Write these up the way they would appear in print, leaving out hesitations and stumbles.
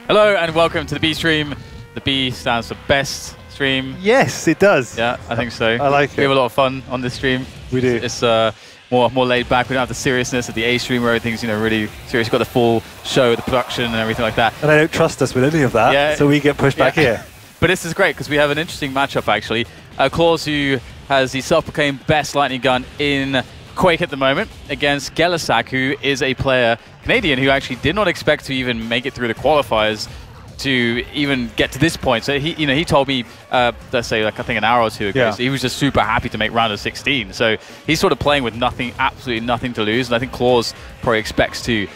Hello and welcome to the B stream. The B stands for best stream. Yes, it does. Yeah, I think so. I like it. We have a lot of fun on this stream. We do. It's more laid back. We don't have the seriousness of the A stream where everything's really serious. You've got the full show, the production and everything like that. And they don't trust us with any of that, yeah, so we get pushed back here. But this is great because we have an interesting matchup actually. clawz, who has the self-proclaimed best lightning gun in Quake at the moment, against gellehsak, who is a player, Canadian, who actually did not expect to even make it through the qualifiers to even get to this point. So he told me, let's say, I think an hour or two ago, so he was just super happy to make round of 16. So he's sort of playing with nothing, absolutely nothing to lose. And I think clawz probably expects to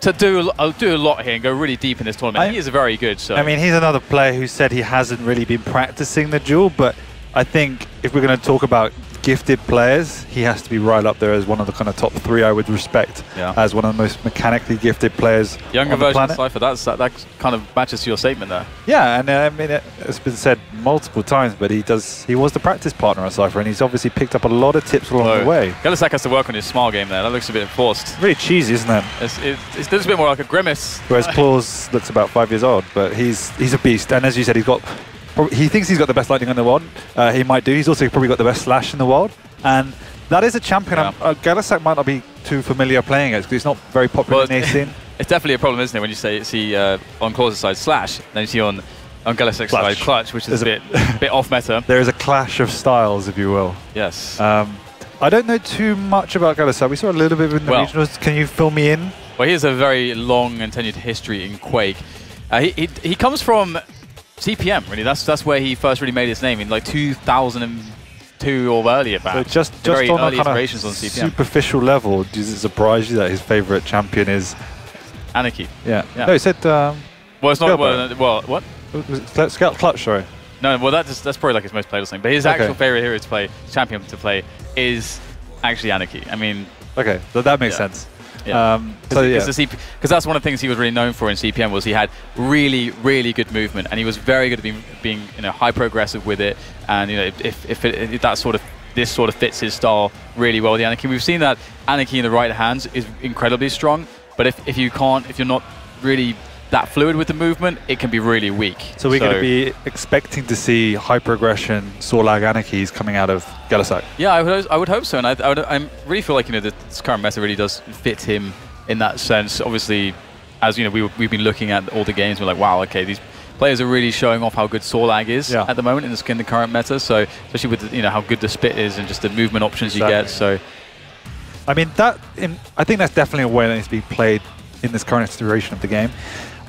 do a lot here and go really deep in this tournament. He is very good. So I mean, he's another player who said he hasn't really been practicing the duel, but I think if we're going to talk about gifted players, he has to be right up there as one of the kind of top 3 I would respect as one of the most mechanically gifted players Younger on the version planet. of Cypher, that kind of matches to your statement there. Yeah, and I mean, it's been said multiple times, but he was the practice partner on Cypher, and he's obviously picked up a lot of tips along the way. gellehsak has to work on his smile game there. That looks a bit forced. Really cheesy, isn't it? It looks a bit more like a grimace. Whereas clawz looks about 5 years old, but he's a beast, and as you said, he thinks he's got the best lightning in the world. He might do. He's also probably got the best slash in the world. And that is a champion. gellehsak might not be too familiar playing it because it's not very popular in the scene. It's definitely a problem, isn't it, when you see on clawz's side slash, then you see on gellehsak's side clutch, which is a bit off meta. There is a clash of styles, if you will. Yes. I don't know too much about gellehsak. We saw a little bit in the regionals. Can you fill me in? Well, he has a very long and tenured history in Quake. He comes from CPM, really. That's where he first really made his name in like 2002 or earlier. So just very on early a kind iterations of on CPM. superficial level, does it surprise you that his favorite champion is Anarchy? Yeah. No, he said. Well, it's not. Well, what? Clutch, sorry. No, well, that's probably like his most playable thing. But his actual favorite hero to play, champion to play, is actually Anarchy. I mean. Okay, so that makes sense. Yeah. Because that's one of the things he was really known for in CPM was he had really, really good movement, and he was very good at being high progressive with it. And if this sort of fits his style really well with the Anarchy. We've seen that Anarchy in the right hands is incredibly strong, but if you're not really that fluid with the movement, it can be really weak. So we're going to be expecting to see high progression Sorlag Anarchies coming out of gellehsak. Yeah, I would hope so, and I really feel like this current meta really does fit him in that sense. Obviously, as we've been looking at all the games, we're like, wow, okay, these players are really showing off how good Sorlag is at the moment in the current meta. So especially with how good the spit is and just the movement options you get. So I mean I think that's definitely a way that needs to be played in this current iteration of the game.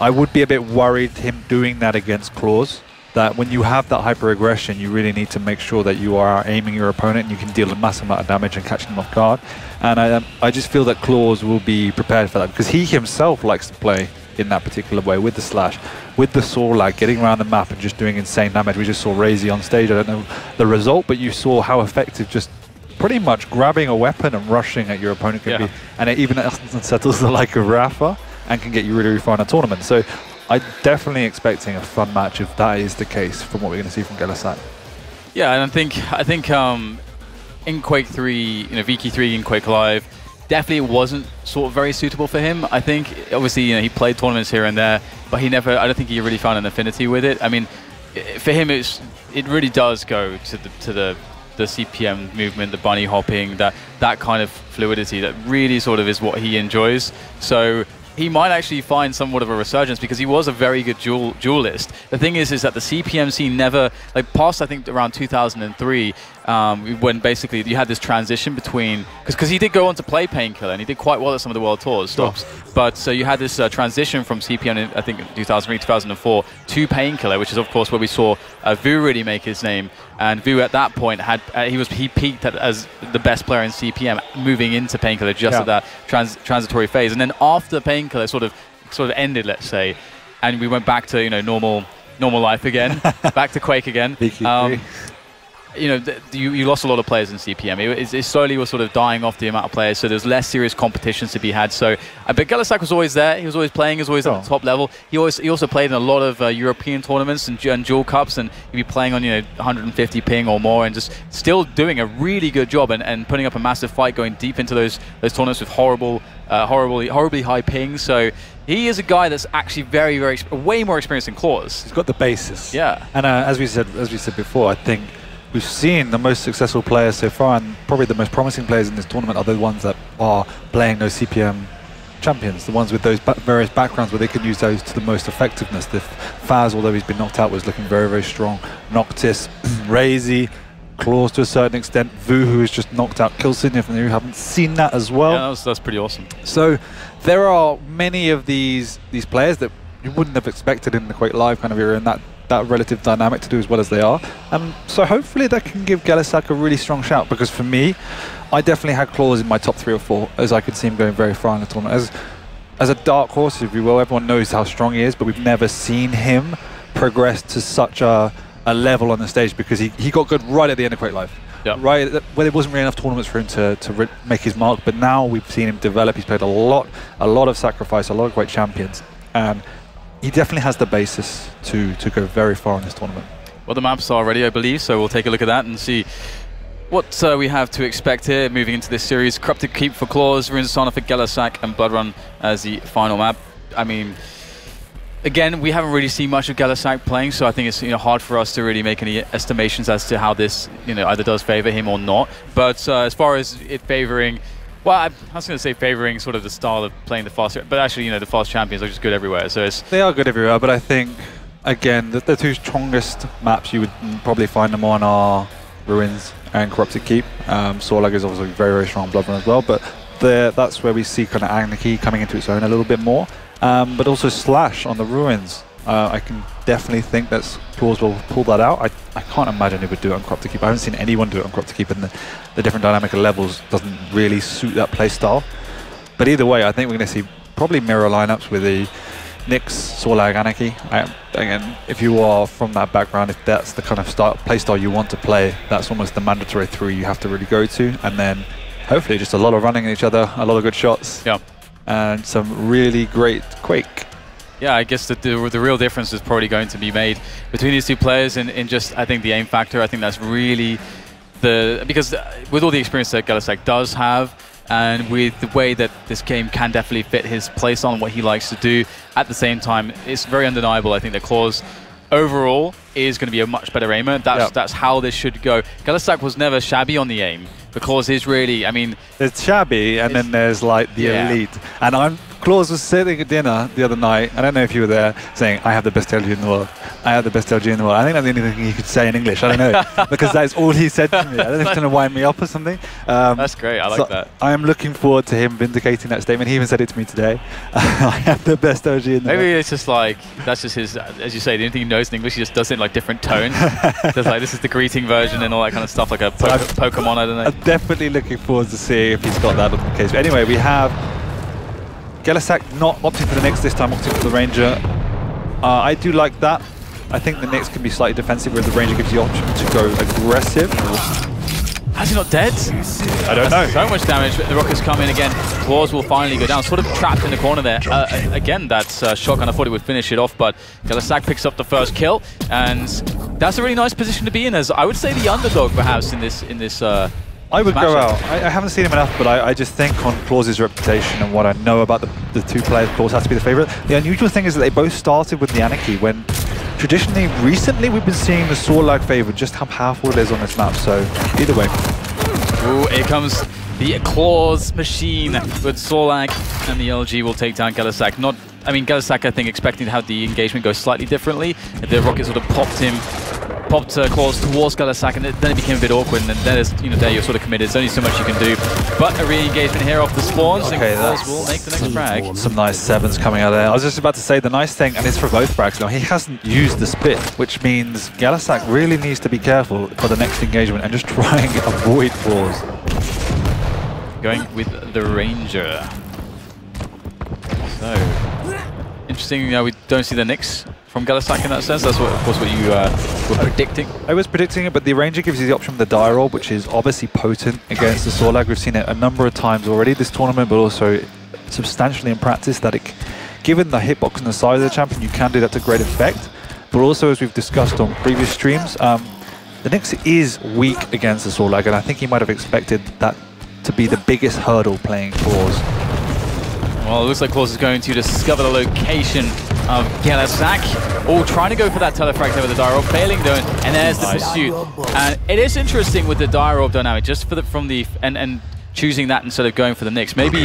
I would be a bit worried him doing that against clawz, that when you have that hyper aggression, you really need to make sure that you are aiming your opponent and you can deal a massive amount of damage and catch them off guard. And I just feel that clawz will be prepared for that because he himself likes to play in that particular way with the slash, with the Sorlag, getting around the map and just doing insane damage. We just saw Razy on stage. I don't know the result, but you saw how effective just pretty much grabbing a weapon and rushing at your opponent can be. And it even unsettles the like of Rafa and can get you really, really far in a tournament. So I'm definitely expecting a fun match if that is the case from what we're going to see from gellehsak. Yeah, and I think in Quake 3, VK3 in Quake Live, definitely wasn't sort of very suitable for him. I think obviously he played tournaments here and there, but I don't think he really found an affinity with it. I mean, for him it really does go to the CPM movement, the bunny hopping, that kind of fluidity that really sort of is what he enjoys. So he might actually find somewhat of a resurgence because he was a very good duelist. The thing is that the CPM scene never, past I think around 2003, when basically you had this transition between, because he did go on to play Painkiller and he did quite well at some of the World Tours stops. But so you had this transition from CPM in, I think, 2003, 2004 to Painkiller, which is of course where we saw Vu really make his name. And Vu at that point he peaked as the best player in CPM, moving into Painkiller just at that transitory phase. And then after Painkiller sort of ended, let's say, and we went back to normal life again, back to Quake again. You lost a lot of players in CPM. It slowly was sort of dying off the amount of players, so there's less serious competitions to be had. So, but gellehsak was always there. He was always playing. He was always at the top level. He also played in a lot of European tournaments and dual cups, and he'd be playing on 150 ping or more, and just still doing a really good job and putting up a massive fight, going deep into those tournaments with horribly high ping. So He is a guy that's actually very, way more experienced than clawz. He's got the basis. Yeah. And as we said before, I think we've seen the most successful players so far, and probably the most promising players in this tournament are the ones that are playing those CPM champions, the ones with those various backgrounds where they can use those to the most effectiveness. The Faz, although he's been knocked out, was looking very, very strong. Noctis, Razy, clawz to a certain extent, Vu, who has just knocked out Kilson, if you haven't seen that as well. Yeah, that's pretty awesome. So there are many of these players that you wouldn't have expected in the Quake Live kind of era, and that relative dynamic to do as well as they are. So hopefully that can give gellehsak a really strong shout, because for me, I definitely had clawz in my top 3 or 4, as I could see him going very far in the tournament. As a dark horse, if you will, everyone knows how strong he is, but we've never seen him progress to such a level on the stage, because he got good right at the end of Quake Live. Yep. Right, well, there wasn't really enough tournaments for him to make his mark, but now we've seen him develop. He's played a lot of Sacrifice, a lot of great champions, and he definitely has the basis to go very far in this tournament. Well, the maps are ready, I believe, so we'll take a look at that and see what we have to expect here moving into this series. Corrupted Keep for clawz, Ruins of Sana for gellehsak, and Blood Run as the final map. I mean, again, we haven't really seen much of gellehsak playing, so I think it's hard for us to really make any estimations as to how this either does favor him or not. But as far as it favoring, well, I was going to say favoring sort of the style of playing the fast, but actually, the fast champions are just good everywhere. So they are good everywhere, but I think, again, the 2 strongest maps you would probably find them on are Ruins and Corrupted Keep. Sorlag is obviously very, very strong Blood Run as well, but that's where we see kind of Anarchy coming into its own a little bit more. But also Slash on the Ruins. I can definitely think that clawz will pull that out. I can't imagine he would do it on Corrupted Keep. I haven't seen anyone do it on Corrupted Keep, and the different dynamic of levels doesn't really suit that play style. But either way, I think we're going to see probably mirror lineups with the Nyx, Sorlag, Anarchy. Again, if you are from that background, if that's the kind of play style you want to play, that's almost the mandatory 3 you have to really go to. And then hopefully just a lot of running at each other, a lot of good shots. Yeah. And some really great Quake. Yeah, I guess the real difference is probably going to be made between these 2 players in just, I think, the aim factor. I think that's really because with all the experience that gellehsak does have, and with the way that this game can definitely fit his playstyle and what he likes to do, at the same time, it's very undeniable, I think, that clawz overall is going to be a much better aimer. That's how this should go. gellehsak was never shabby on the aim, but clawz is really, I mean... There's shabby, and then there's like the elite. And clawz was sitting at dinner the other night, I don't know if you were there, saying, I have the best LG in the world. I have the best LG in the world. I think that's the only thing he could say in English, I don't know. Because that's all he said to me. I don't know if he's trying to wind me up or something. That's great, I like that. I am looking forward to him vindicating that statement. He even said it to me today. I have the best LG in the world. Maybe it's just like, that's just his, as you say, the only thing he knows in English, he just does it in like different tones. There's like, this is the greeting version and all that kind of stuff, like a Pokemon, I don't know. I'm definitely looking forward to seeing if he's got that on the case. But anyway, we have gellehsak not opting for the Nyx this time, opting for the Ranger. I do like that. I think the Nyx can be slightly defensive, whereas the Ranger gives the option to go aggressive. How's he not dead? I don't know. So much damage, but the rockets come in again. clawz will finally go down, sort of trapped in the corner there. Again, that's shotgun. I thought it would finish it off, but gellehsak picks up the first kill, and that's a really nice position to be in, as I would say the underdog perhaps in this I would go out. I haven't seen him enough, but I just think on clawz's reputation and what I know about the 2 players, clawz has to be the favorite. The unusual thing is that they both started with the Anarchy, when traditionally, recently, we've been seeing the Sorlag favor, just how powerful it is on this map. So either way. Ooh, here comes the clawz machine with Sorlag, and the LG will take down gellehsak. gellehsak, I think, expecting to have the engagement go slightly differently. The rocket sort of popped clawz towards gellehsak, and then it became a bit awkward, and then there you're sort of committed. There's only so much you can do. But a re-engagement here off the spawns, and clawz will make the next frag. Some nice 7s coming out of there. I was just about to say, the nice thing, and it's for both frags now, he hasn't used the spit, which means gellehsak really needs to be careful for the next engagement and just try and avoid clawz. Going with the Ranger. So, interesting, we don't see the Nyx from gellehsak in that sense. That's of course what you were predicting. I was predicting it, but the Ranger gives you the option of the die roll, which is obviously potent against the Sorlag. We've seen it a number of times already this tournament, but also substantially in practice, that given the hitbox and the size of the champion, you can do that to great effect. But also, as we've discussed on previous streams, the Nyx is weak against the Sorlag, and I think he might have expected that to be the biggest hurdle playing clawz. Well, it looks like clawz is going to discover the location of gellehsak. Oh, trying to go for that telefrag over the dire orb, failing though, and there's the pursuit. And it is interesting with the dire orb dynamic, just for the and choosing that instead of going for the Nyx. Maybe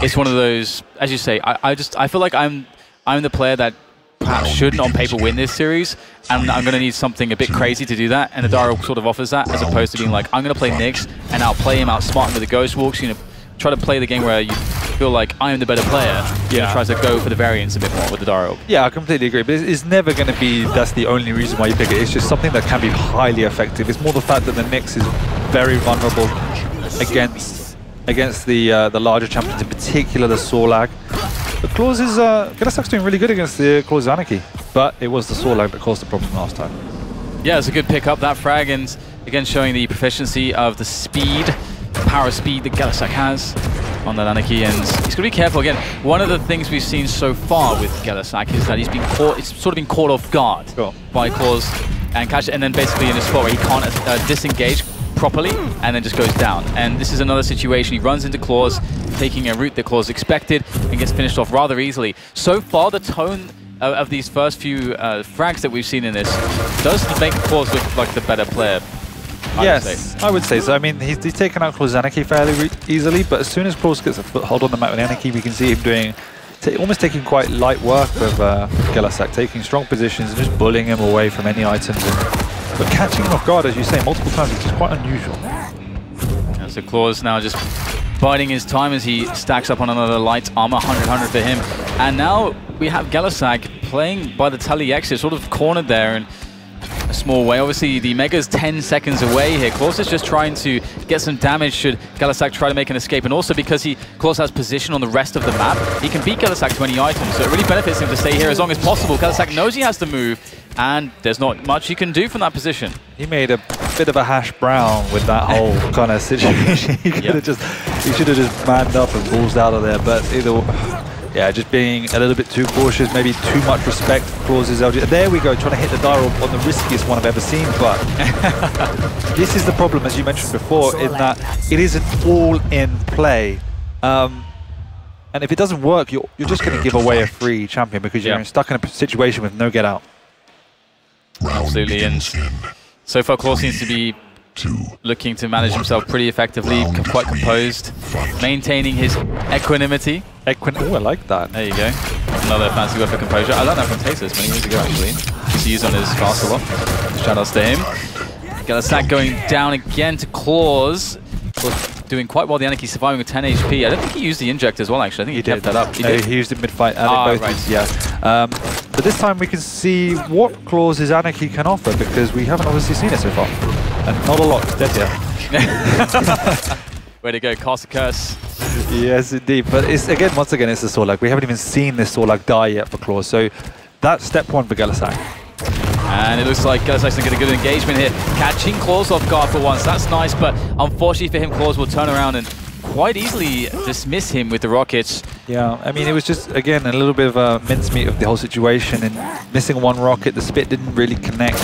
it's one of those, as you say. I feel like I'm the player that perhaps shouldn't on paper win this series, and I'm going to need something a bit crazy to do that, and the dire orb sort of offers that, as opposed to being like, I'm going to play Nyx and outplay him, outsmart him with the ghost walks. You know, try to play the game where you feel like I'm the better player. Yeah, tries to go for the variance a bit more with the dire orb. Yeah, I completely agree. But it's never going to be that's the only reason why you pick it. It's just something that can be highly effective. It's more the fact that the Nyx is very vulnerable against the larger champions, in particular the Sorlag. The clawz is gellehsak's doing really good against the clawz Anarchy, but it was the Sorlag that caused the problem last time. Yeah, it's a good pick up, that frag, and again showing the proficiency of the speed, power speed that gellehsak has on that Anarchy, and he's got to be careful. Again, one of the things we've seen so far with gellehsak is that he's been caught, it's sort of been caught off guard by clawz and catch, and then basically in a spot where he can't disengage properly and then just goes down. And this is another situation. He runs into clawz, taking a route that clawz expected, and gets finished off rather easily. So far, the tone of these first few frags that we've seen in this does make clawz look like the better player. I would say so. I mean, he's taken out clawz Anarchy fairly easily, but as soon as clawz gets a foothold on the map with Anarchy, we can see him doing almost taking quite light work of gellehsak, taking strong positions and just bullying him away from any items. But catching him off guard, as you say, multiple times, which is quite unusual. And so clawz now just biding his time as he stacks up on another light armor, 100 for him. And now we have gellehsak playing by the tele exit, sort of cornered there in a small way. Obviously, the Mega's 10 seconds away here. clawz is just trying to get some damage should gellehsak try to make an escape. And also because clawz has position on the rest of the map, he can beat gellehsak to any item. So it really benefits him to stay here as long as possible. gellehsak knows he has to move, and there's not much he can do from that position. He made a bit of a hash brown with that whole kind of situation. He should have just manned up and balls out of there. But yeah, just being a little bit too cautious, maybe too much respect for clawz's LG. There we go, trying to hit the dire orb on the riskiest one I've ever seen. But this is the problem, as you mentioned before, in that it is an all-in play. And if it doesn't work, you're just going to give away a free champion because you're stuck in a situation with no get out. Absolutely, and so far clawz seems to be looking to manage himself pretty effectively, quite composed, maintaining his equanimity. Oh, I like that. There you go. Another fancy word for composure. I learned that from Tasteless many years ago, actually. Used to use on his fast a lot. Shoutouts to him. gellehsak going down again to clawz. Doing quite well, the Anarchy surviving with 10 HP. I don't think he used the inject as well, actually. I think he kept that up. He used it mid-fight. Right. Yeah. But this time we can see what clawz's Anarchy can offer, because we haven't obviously seen it so far. And not a lot is dead yet. Way to go, cast a curse. Yes, indeed. But once again, it's the Sorlag. We haven't even seen this Sorlag die yet for clawz. So that's step one for gellehsak. And it looks like gellehsak's going to get a good engagement here. Catching clawz off guard for once. That's nice, but unfortunately for him, clawz will turn around and quite easily dismiss him with the rockets. Yeah, I mean, it was just, again, a little bit of a mincemeat of the whole situation, and missing one rocket, the spit didn't really connect.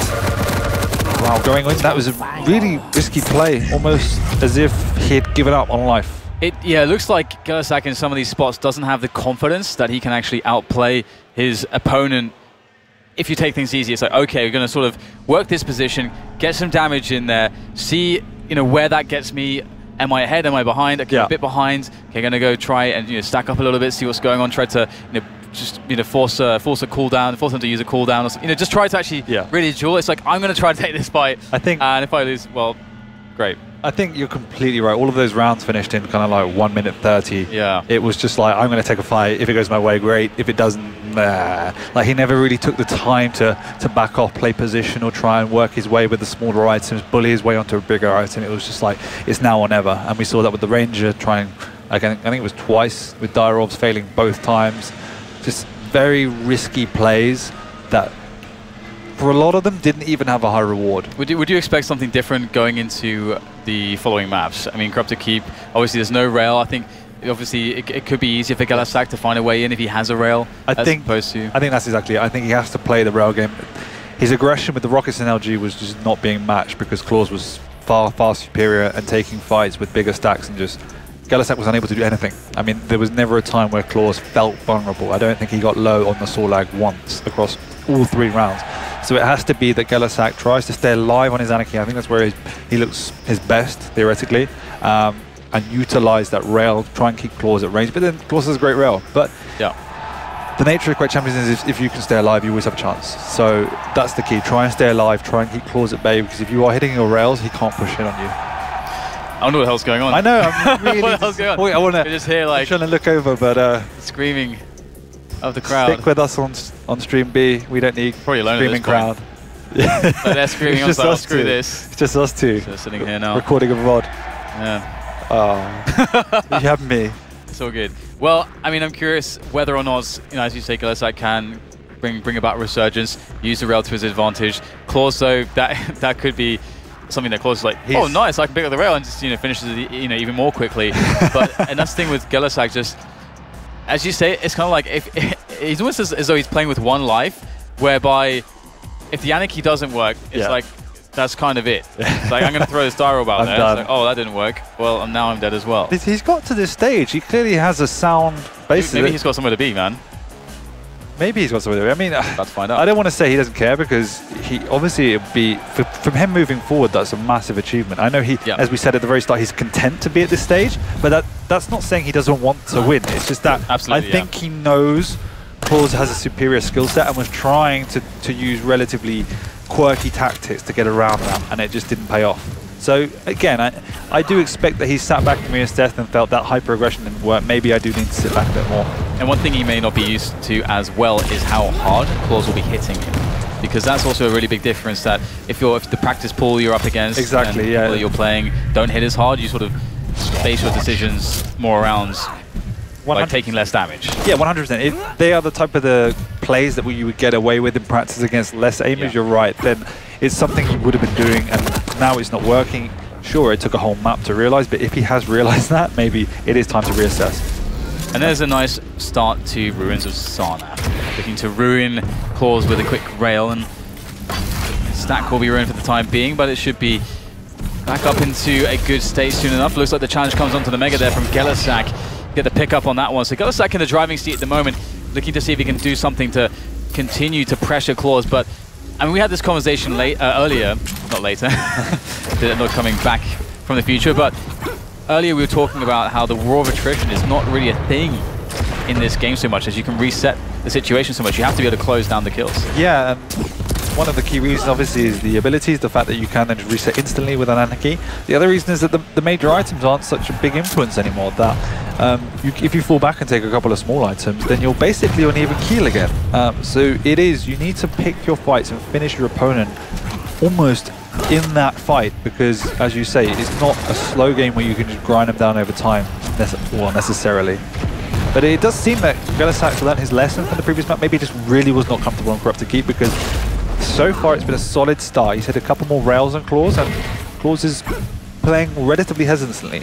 Wow, going in, that was a really risky play, almost as if he had given up on life. It looks like gellehsak in some of these spots doesn't have the confidence that he can actually outplay his opponent. If you take things easy, it's like, okay, we're going to sort of work this position, get some damage in there, see where that gets me. Am I ahead? Am I behind? Okay, a bit behind. Okay, going to go try and stack up a little bit, see what's going on. Try to just force a cooldown, force them to use a cooldown, or something. Just try to actually really duel. It's like, I'm going to try to take this fight. I think, and if I lose, well, great. I think you're completely right. All of those rounds finished in kind of like 1 minute 30. Yeah. It was just like, I'm going to take a fight. If it goes my way, great. If it doesn't, nah. Like, he never really took the time to back off, play position, or try and work his way with the smaller items, bully his way onto a bigger item. It was just like, it's now or never. And we saw that with the Ranger trying, again, I think it was twice, with dire orbs failing both times. Just very risky plays that, for a lot of them, didn't even have a high reward. Would you expect something different going into the following maps? I mean, Corrupted Keep, obviously there's no rail. I think obviously it could be easier for gellehsak to find a way in if he has a rail, I think that's exactly it. I think he has to play the rail game. His aggression with the rockets and LG was just not being matched because clawz was far, far superior and taking fights with bigger stacks and just gellehsak was unable to do anything. I mean, there was never a time where clawz felt vulnerable. I don't think he got low on the Sorlag once across all 3 rounds. So it has to be that gellehsak tries to stay alive on his Anarchy. I think that's where he looks his best, theoretically, and utilize that rail, try and keep clawz at range. But then clawz has a great rail. But yeah, the nature of Quake Champions is if you can stay alive, you always have a chance. So that's the key. Try and stay alive, try and keep clawz at bay, because if you are hitting your rails, he can't push in on you. I don't know what the hell's going on. I know, I'm really what the hell's going on? I want to just hear like trying to look over, but screaming of the crowd. Stick with us on stream B. We don't need Probably alone screaming crowd. Yeah. But they're screaming on side, screw this. It's just us two. So sitting here now. Recording a VOD. Yeah. Oh. You have me. It's all good. Well, I mean, I'm curious whether or not, you know, as you say, gellehsak can bring about resurgence, use the rail to his advantage. clawz, though, that could be something that clawz is like, oh, nice, I can pick up the rail and just, you know, finishes it, you know, even more quickly. But and that's the thing with gellehsak, just as you say, it's kind of like he's almost as though he's playing with 1 life, whereby if the Anarchy doesn't work, it's like that's kind of it. It's like I'm going to throw this Dyro out there. It's like, oh, that didn't work. Well, now I'm dead as well. He's got to this stage. He clearly has a sound basis. Maybe he's got somewhere to be, man. Maybe he's got somewhere to be. I mean, about to find out. I don't want to say he doesn't care, because he obviously it'd be from him moving forward. That's a massive achievement. I know he, as we said at the very start, he's content to be at this stage, but that's not saying he doesn't want to win. It's just that I think he knows clawz has a superior skill set and was trying to use relatively quirky tactics to get around that, and it just didn't pay off. So again, I do expect that he sat back and reassessed and felt that hyper aggression didn't work. Maybe I do need to sit back a bit more. And one thing he may not be used to as well is how hard clawz will be hitting him, because that's also a really big difference. That if the practice pool you're up against, exactly, and people that you're playing don't hit as hard, you sort of base your decisions more around by taking less damage. Yeah, 100%. If they are the type of the plays that you would get away with in practice against less aimers, you're right, then it's something you would have been doing, and now it's not working. Sure, it took a whole map to realize, but if he has realized that, maybe it is time to reassess. And there's a nice start to Ruins of Sana. Looking to ruin clawz with a quick rail, and stack will be ruined for the time being, but it should be back up into a good state soon enough. Looks like the challenge comes onto the Mega there from gellehsak. Get the pick up on that one. So gellehsak in the driving seat at the moment, looking to see if he can do something to continue to pressure clawz. But I mean, we had this conversation earlier, not later, not coming back from the future, but earlier we were talking about how the war of attrition is not really a thing in this game so much, as you can reset the situation so much. You have to be able to close down the kills. Yeah, one of the key reasons obviously is the abilities, the fact that you can then just reset instantly with an Anarchy. The other reason is that the major items aren't such a big influence anymore, that if you fall back and take a couple of small items, then you're basically on even keel again. So you need to pick your fights and finish your opponent almost in that fight, because as you say, it's not a slow game where you can just grind them down over time necessarily. But it does seem that gellehsak learned his lesson from the previous map. Maybe he just really was not comfortable on Corrupted Keep, because so far it's been a solid start. He's hit a couple more rails on clawz, and clawz is playing relatively hesitantly.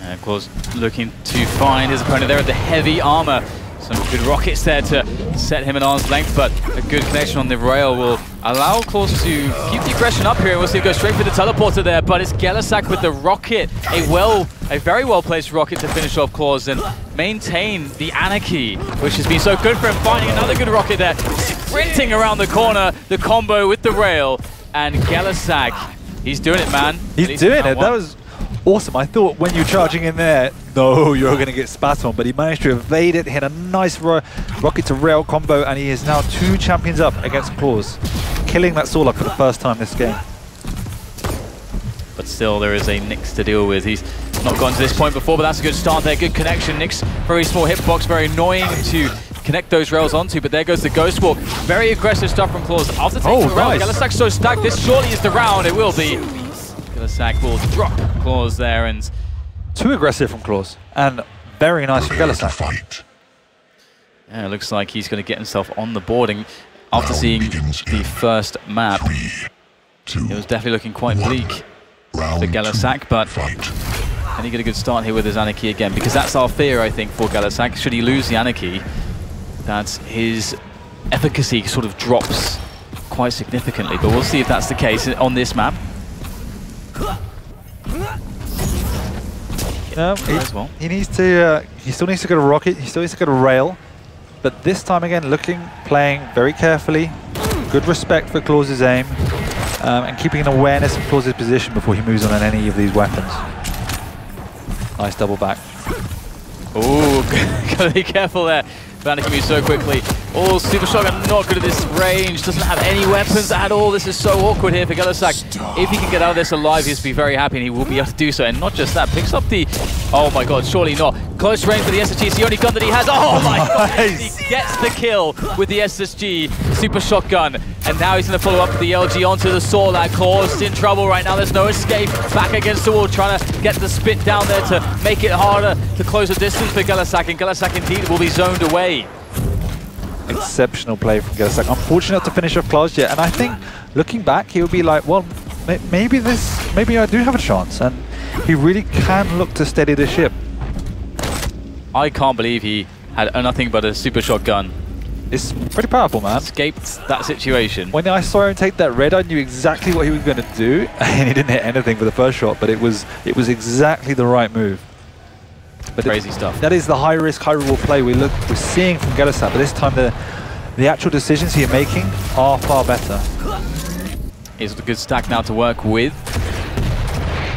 And clawz looking to find his opponent there at the heavy armor. Some good rockets there to set him an arm's length, but a good connection on the rail will allow clawz to keep the aggression up here. We'll see him go straight for the teleporter there, but it's gellehsak with the rocket, a very well placed rocket to finish off clawz and maintain the Anarchy, which has been so good for him. Finding another good rocket there, sprinting around the corner, the combo with the rail, and gellehsak, he's doing it, man. He's doing it. That was awesome. I thought when you're charging in there, no, you're going to get spat on, but he managed to evade it, hit a nice rocket to rail combo, and he is now 2 champions up against clawz, killing that Sorlag for the first time this game. But still, there is a Nyx to deal with. He's not gotten to this point before, but that's a good start there. Good connection. Nyx, very small hitbox, very annoying to connect those rails onto, but there goes the Ghost Walk. Very aggressive stuff from clawz. After taking the rail, gellehsak's so stacked, this surely is the round. It will be. gellehsak will drop clawz there, and too aggressive from clawz, and very nice from gellehsak. Yeah, it looks like he's going to get himself on the boarding after seeing the first map. It was definitely looking quite bleak for gellehsak, but can he get a good start here with his Anarchy again? Because that's our fear, I think, for gellehsak. Should he lose the Anarchy, that his efficacy sort of drops quite significantly. But we'll see if that's the case on this map. as well. He needs to. He still needs to go to rocket. He still needs to go to rail. But this time again, playing very carefully. Good respect for clawz's aim, and keeping an awareness of clawz's position before he moves on any of these weapons. Nice double back. Ooh, gotta be careful there. Vander can move so quickly. Oh, Super Shotgun not good at this range. Doesn't have any weapons at all. This is so awkward here for gellehsak. If he can get out of this alive, he'll be very happy, and he will be able to do so. And not just that, picks up the... Oh my god, surely not. Close range for the SSG. It's the only gun that he has. Oh my god, he gets the kill with the SSG Super Shotgun. And now he's going to follow up with the LG onto the Saw. That clawz in trouble right now. There's no escape. Back against the wall, trying to get the spit down there to make it harder to close the distance for gellehsak. And gellehsak indeed will be zoned away. Exceptional play from gellehsak. Unfortunate to finish off clawz yet. And I think, looking back, he would be like, well, maybe I do have a chance. And he really can look to steady the ship. I can't believe he had nothing but a Super Shotgun. It's pretty powerful, man. Escaped that situation. When I saw him take that red, I knew exactly what he was going to do, and he didn't hit anything for the first shot. But it was exactly the right move. But crazy stuff. That is the high risk, high reward play we're seeing from gellehsak. But this time, the actual decisions he's making are far better. Here's a good stack now to work with.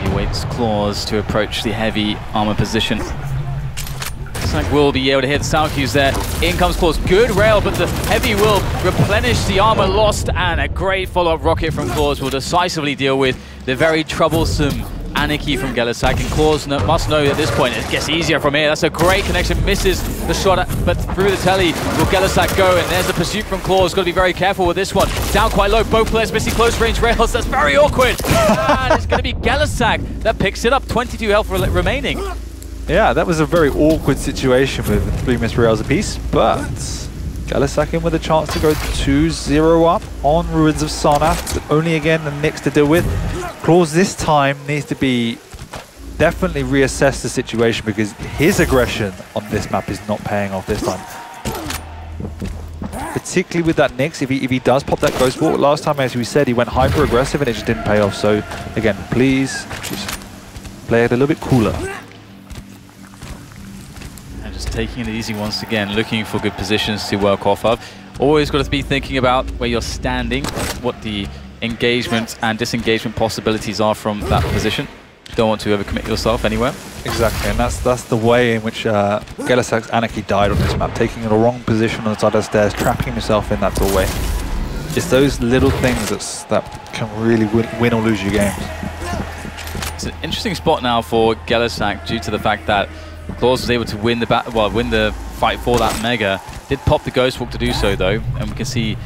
He waits clawz to approach the heavy armor position. Gellehsak will be able to hit the sound cues there. In comes clawz. Good rail, but the heavy will replenish the armor lost, and a great follow-up rocket from clawz will decisively deal with the very troublesome Anarchy from gellehsak. And clawz must know at this point it gets easier from here. That's a great connection. Misses the shot, but through the telly will gellehsak go, and there's the pursuit from clawz. Got to be very careful with this one. Down quite low. Both players missing close range rails. That's very awkward. And it's going to be gellehsak that picks it up. 22 health remaining. Yeah, that was a very awkward situation with 3 missed rails apiece, but gellehsak in with a chance to go 2-0 up on Ruins of Sarnath, but only again the Nyx to deal with. clawz this time needs to be definitely reassess the situation, because his aggression on this map is not paying off this time. Particularly with that Nyx, if he does pop that Ghost Walk, last time, as we said, he went hyper aggressive and it just didn't pay off. So again, please just play it a little bit cooler. And just taking it easy once again, looking for good positions to work off of. Always got to be thinking about where you're standing, what the engagement and disengagement possibilities are from that position. Don't want to overcommit yourself anywhere. Exactly, and that's the way in which gellehsak's Anarchy died on this map, taking the wrong position on the side of the stairs, trapping himself in that doorway. It's those little things that can really win or lose you games. It's an interesting spot now for gellehsak due to the fact that clawz was able to win the fight for that Mega. Did pop the Ghost Walk to do so though, and we can see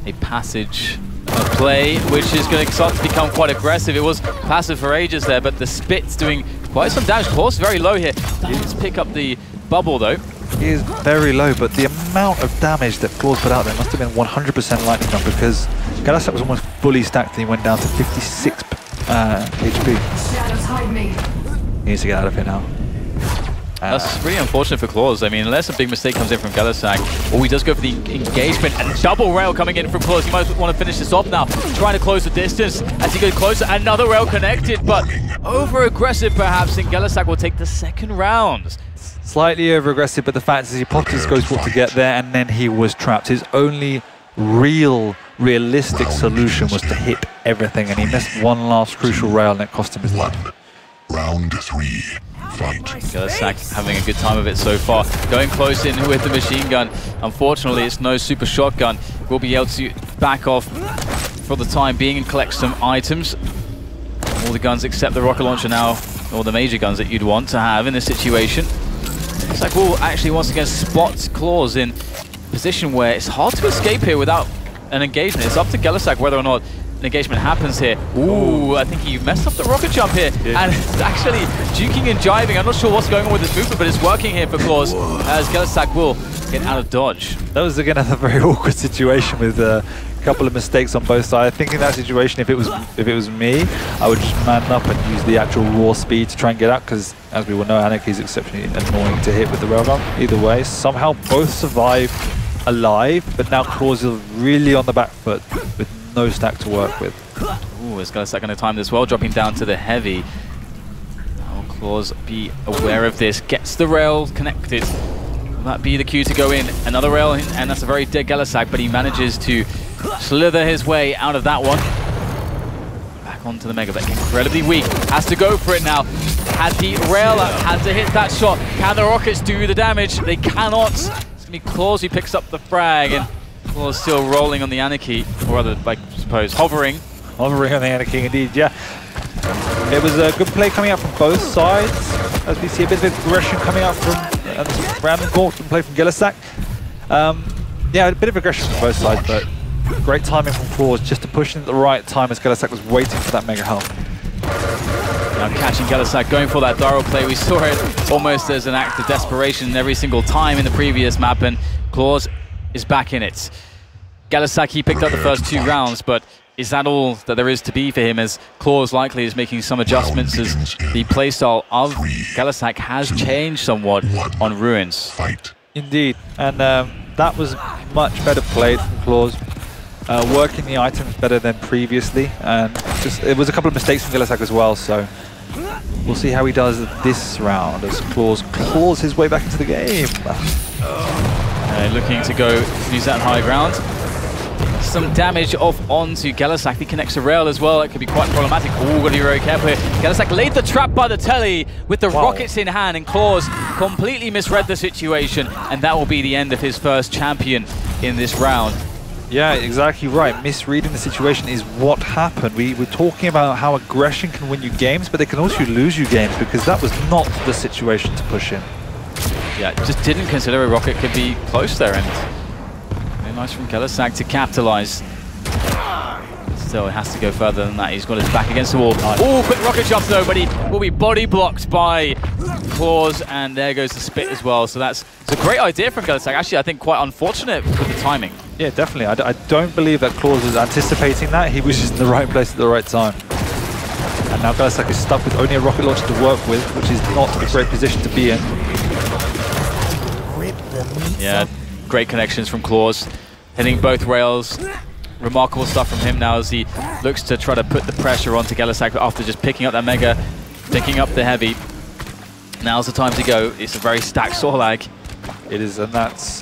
a passage play, which is going to start to become quite aggressive. It was passive for ages there, but the Spit's doing quite some damage. clawz very low here. Let's pick up the bubble though. He is very low, but the amount of damage that clawz put out there must have been 100% lightning gun, because gellehsak was almost fully stacked and he went down to 56 HP. He needs to get out of here now. That's really unfortunate for clawz. I mean, unless a big mistake comes in from gellehsak, or he does go for the engagement, and double rail coming in from clawz. He might want to finish this off now, trying to close the distance as he goes closer. Another rail connected, but over-aggressive perhaps, and gellehsak will take the second round. Slightly over-aggressive, but the fact is he popped his Ghost Walk to get there, and then he was trapped. His only realistic solution was to hit everything, and he missed one last crucial rail, and it cost him his life. Round 3. Fight. gellehsak having a good time of it so far. Going close in with the machine gun. Unfortunately, it's no Super Shotgun. We'll be able to back off for the time being and collect some items. All the guns except the rocket launcher now, or the major guns that you'd want to have in this situation. gellehsak will actually once again spot clawz in a position where it's hard to escape here without an engagement. It's up to gellehsak whether or not an engagement happens here. Ooh, I think he messed up the rocket jump here. Yeah. And it's actually juking and jiving. I'm not sure what's going on with this movement, but it's working here for clawz as gellehsak will get out of dodge. That was again a very awkward situation with a couple of mistakes on both sides. I think in that situation, if it was me, I would just man up and use the actual raw speed to try and get out, because as we all know, Anarchy is exceptionally annoying to hit with the railgun. Either way, somehow both survive alive, but now clawz is really on the back foot with no stack to work with. Ooh, is gellehsak going to time this well, dropping down to the heavy. Now clawz, be aware of this. Gets the rail connected. Will that be the cue to go in? Another rail, and that's a very dead gellehsak, but he manages to slither his way out of that one. Back onto the Mega, but incredibly weak. Has to go for it now. Had the rail up, had to hit that shot. Can the rockets do the damage? They cannot. It's going to be clawz who picks up the frag, and clawz still rolling on the Anarchy, or rather, I suppose, hovering. Hovering on the Anarchy, indeed, yeah. It was a good play coming out from both sides, as we see a bit of aggression coming out from random play from gellehsak. Yeah, a bit of aggression from both sides, but great timing from clawz just to push in at the right time as gellehsak was waiting for that Mega health. Now catching gellehsak, going for that Daro play. We saw it almost as an act of desperation every single time in the previous map, and clawz is back in it. gellehsak, he picked up the first 2 rounds, but is that all that there is to be for him, as clawz likely is making some adjustments as the playstyle of gellehsak has changed somewhat on Ruins. Indeed, and that was much better played from clawz. Working the items better than previously, and just it was a couple of mistakes from gellehsak as well, so we'll see how he does this round as clawz claws his way back into the game. Looking to go use that high ground. Some damage off onto gellehsak. He connects a rail as well. It could be quite problematic. Oh, got to be very careful here. gellehsak laid the trap by the telly with the rockets in hand, and clawz completely misread the situation, and that will be the end of his first champion in this round. Yeah, exactly right. Misreading the situation is what happened. We were talking about how aggression can win you games, but they can also lose you games, because that was not the situation to push in. Yeah, just didn't consider a rocket could be close there, and very nice from gellehsak to capitalize. Still, it has to go further than that. He's got his back against the wall. Oh, quick rocket jump though, but he will be body blocked by clawz, and there goes the spit as well. So it's a great idea from gellehsak. Actually, I think quite unfortunate with the timing. Yeah, definitely. I don't believe that clawz was anticipating that. He was just in the right place at the right time. And now gellehsak is stuck with only a rocket launcher to work with, which is not a great position to be in. Yeah, great connections from clawz, hitting both rails. Remarkable stuff from him now as he looks to try to put the pressure onto gellehsak after just picking up that Mega, picking up the heavy. Now's the time to go. It's a very stacked Sorlag. It is, and that's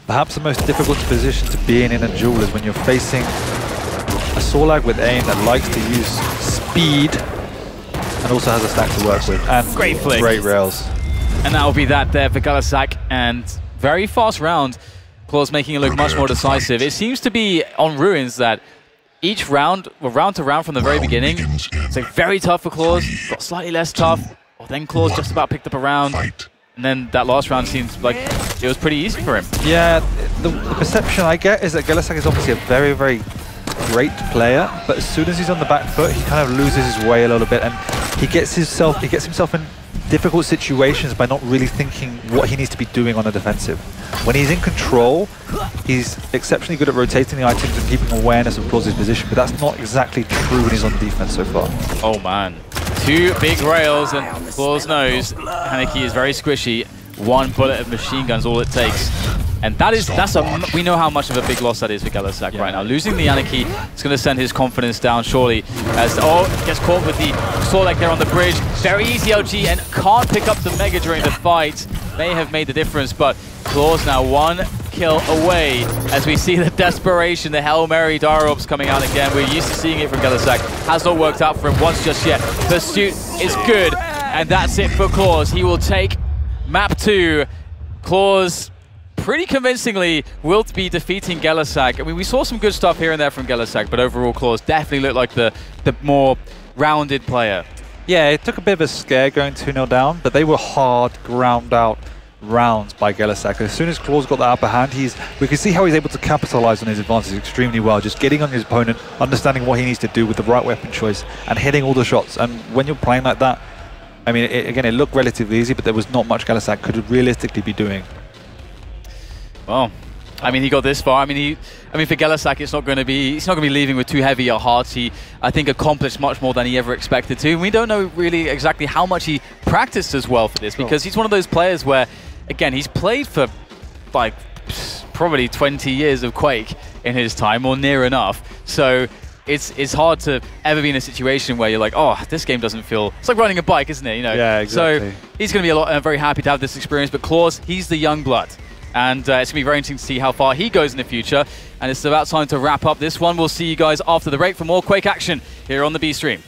perhaps the most difficult position to be in a duel, is when you're facing a Sorlag with aim that likes to use speed and also has a stack to work with. And great flick. Great rails. And that will be that there for gellehsak, and very fast round. clawz making it look much more decisive. It seems to be on Ruins that each round, well, round to round from the very beginning, it's like very tough for clawz, got slightly less tough, or then clawz just about picked up a round, and then that last round seems like it was pretty easy for him. Yeah, the perception I get is that gellehsak is obviously a very, very great player, but as soon as he's on the back foot, he kind of loses his way a little bit, and he gets himself in difficult situations by not really thinking what he needs to be doing on the defensive. When he's in control, he's exceptionally good at rotating the items and keeping awareness of clawz's position, but that's not exactly true when he's on defense so far. Oh man, 2 big rails, and clawz knows Anarchy is very squishy. 1 bullet of machine guns, all it takes. And we know how much of a big loss that is for gellehsak right now. Losing the Anarchy is going to send his confidence down surely. As gets caught with the Sorlag there on the bridge. Very easy LG, and can't pick up the Mega during the fight. May have made the difference, but clawz now 1 kill away as we see the desperation, the Hail Mary Darobs coming out again. We're used to seeing it from gellehsak. Has not worked out for him once just yet. Pursuit is good, and that's it for clawz. He will take map 2. clawz pretty convincingly will be defeating gellehsak. I mean, we saw some good stuff here and there from gellehsak, but overall clawz definitely looked like the more rounded player. Yeah, it took a bit of a scare going 2-0 down, but they were hard, ground out rounds by gellehsak. As soon as clawz got the upper hand, we can see how he's able to capitalize on his advantage extremely well, just getting on his opponent, understanding what he needs to do with the right weapon choice, and hitting all the shots. And when you're playing like that, I mean, again, it looked relatively easy, but there was not much gellehsak could realistically be doing. Well, I mean, he got this far. I mean, for gellehsak, he's not going to be leaving with too heavy a heart. He, I think, accomplished much more than he ever expected to. And we don't know really exactly how much he practiced as well for this, because he's one of those players where, again, he's played for like probably 20 years of Quake in his time, or near enough. So it's hard to ever be in a situation where you're like, oh, this game doesn't feel... It's like riding a bike, isn't it? You know? Yeah, exactly. So he's going to be very happy to have this experience. But clawz, he's the young blood. And it's going to be very interesting to see how far he goes in the future. And it's about time to wrap up this one. We'll see you guys after the break for more Quake action here on the B Stream.